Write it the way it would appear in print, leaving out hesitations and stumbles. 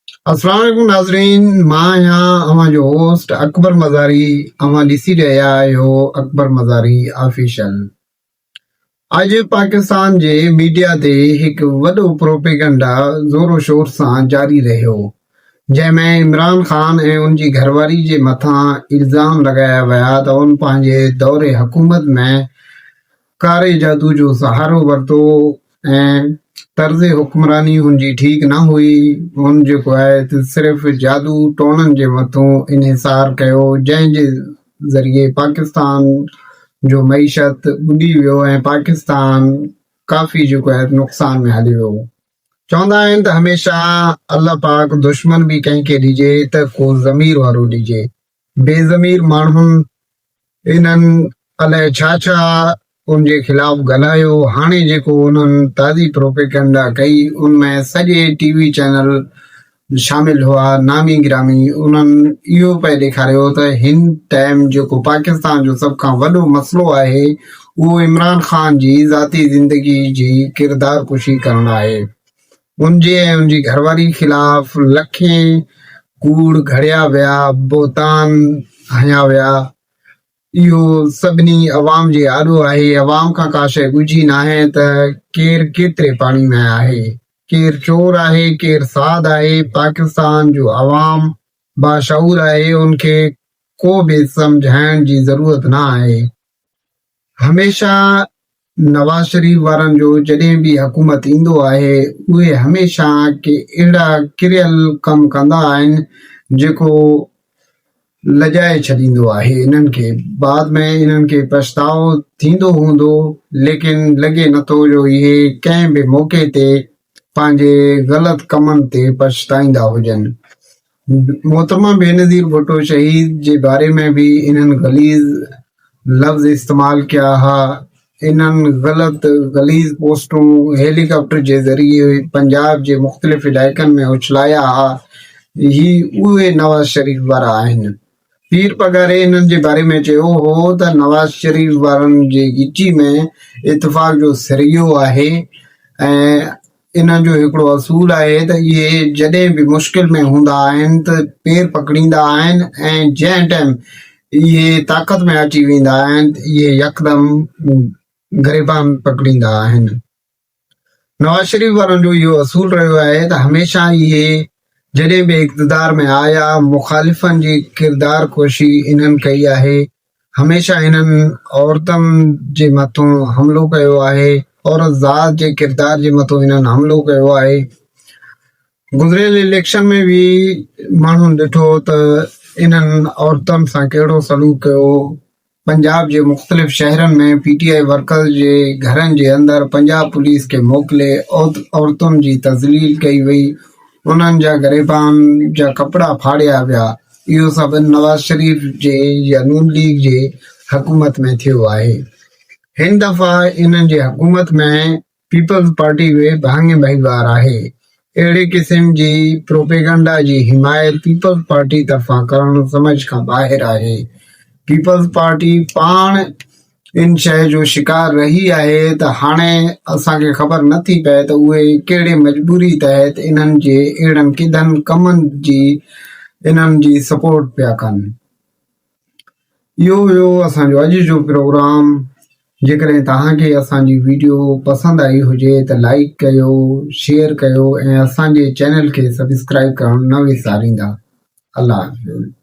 अस्सलाम वालेकुम नाज़रीन, मां आहियां अवां जो होस्ट अकबर मज़ारी। अवां ॾिसी रहिया आहियो अकबर मज़ारी ऑफिशियल। अॼु पाकिस्तान जे मीडिया ते हिकु वॾो प्रोपेगेंडा ज़ोरो शोर सां जारी रहियो, जंहिंमें इमरान ख़ान ऐं उन जी घरवारी जे मथां इल्ज़ाम लॻाया विया त उन पंहिंजे दौरे हुकूमत में कारे जादू जो सहारो वरितो ऐं तर्ज़ हुक्मरानी हुनजी ठीक न हुई। हुन जेको आहे त सिर्फ़ जादू टोणनि जे मथां इन्हिसार कयो, जंहिं जे ज़रिए पाकिस्तान जो मईशत ॿुॾी वियो ऐं पाकिस्तान काफ़ी जेको आहे नुक़सान में हली वियो। चवंदा आहिनि त हमेशह अल्लाह पाक दुश्मन बि कंहिंखे ॾिजे त को ज़मीर वारो ॾिजे। बेज़मीर माण्हुनि इन्हनि अलाए छा छा उन जे ख़िलाफ़ ॻाल्हायो। हाणे जेको उन्हनि ताज़ी प्रोपेगेंडा कई, उनमें सॼे टीवी चैनल शामिल हुआ, नामी गिरामी। उन्हनि इहो पिया ॾेखारियो त हिन टाइम जेको पाकिस्तान जो सभ खां वॾो मसइलो आहे उहो इमरान ख़ान जी ज़ाती ज़िंदगी जी किरदार कुशी करणु आहे। उनजे ऐं उनजी घरवारी ख़िलाफ़ लखें कूड़ घड़िया विया, बोतान हया विया। इहो सभिनी अवाम जे आॾो आहे। अवाम खां का शइ ॻुझी नाहे त केरु केतिरे पाणी में आहे, केरु चोर आहे, केरु साध आहे। पाकिस्तान जो अवाम बाशऊर आहे, उनखे को बि सम्झाइण जी ज़रूरत न आहे। हमेशह नवाज़ शरीफ वारनि जो जॾहिं बि हुकूमत ईंदो आहे, उहे हमेशह के अहिड़ा किरियल कम कंदा आहिनि जेको लजाए छॾींदो आहे इन्हनि खे। बाद में इन्हनि खे पछतावो थींदो हूंदो, लेकिन लॻे नथो जो इहे कंहिं बि मौक़े ते पंहिंजे ग़लति कमनि ते पछताईंदा हुजनि। मोहतरमा बेनज़ीर भुट्टो शहीद जे बारे में भी इन्हनि गलीज़ लफ़्ज़ इस्तेमाल कया हा। इन्हनि ग़लति गलीज़ पोस्टूं हेलीकॉप्टर जे ज़रिए पंजाब जे मुख़्तलिफ़ इलाइक़नि में उछलाया हा। ही उहे नवाज़ शरीफ वारा आहिनि। पीर पगारे इन्हनि जे बारे में चयो हो त नवाज़ शरीफ वारनि जे ॻिची में इतफ़ाक़ जो सिरियो आहे ऐं इन्हनि जो हिकिड़ो असूल आहे त इहे जॾहिं बि मुश्किल में हूंदा आहिनि त पेर पकड़ींदा आहिनि ऐं जंहिं टाइम इहे ताक़त में अची वेंदा आहिनि त इहे यकदमि गिरेबान पकड़ींदा आहिनि। नवाज़ शरीफ वारनि जो इहो असूल रहियो आहे त हमेशह इहे जॾहिं बि इक़्तिदार में आया, मुख़ालिफ़नि जी किरदार कुशी इन्हनि कई आहे। हमेशह इन्हनि औरतुनि जे मथां हमिलो कयो आहे, औरत ज़ात जे किरदार जे मथां इन्हनि हमिलो कयो आहे। गुज़िरियल इलेक्शन में बि माण्हुनि ॾिठो त इन्हनि औरतुनि सां कहिड़ो सलूक कयो। पंजाब जे मुख़्तलिफ़ शहरनि में पीटीआई वर्कर्स जे घरनि जे अंदरि पंजाब पुलिस खे मोकिले औरतुनि जी तज़लील कई वई, उन्हनि जा गिरेबान जा कपिड़ा फाड़िया विया। इहो सभु नवाज़ शरीफ जे या नून लीग जे हुकूमत में थियो आहे। हिन दफ़ा इन्हनि जे हुकूमत में पीपल्स पार्टी वे भाङे भईवार आहे। अहिड़े क़िस्म जी प्रोपेगेंडा जी हिमायत पीपल्स पार्टी तरफ़ां करणु समझ खां ॿाहिरि आहे। पीपल्स पार्टी पाण इन शइ जो शिकार रही आहे त हाणे असांखे ख़बर नथी पए त उहे कहिड़े मजबूरी तहत इन्हनि जे अहिड़नि किदनि कमनि जी इन्हनि जी सपोर्ट पिया कनि। इहो हुयो असांजो अॼु जो प्रोग्राम। जेकॾहिं तव्हांखे असांजी वीडियो पसंदि आई हुजे त लाइक कयो, शेयर कयो ऐं असांजे चैनल खे सब्सक्राइब करणु न विसारींदा। अल्लाह हाफ़िज़।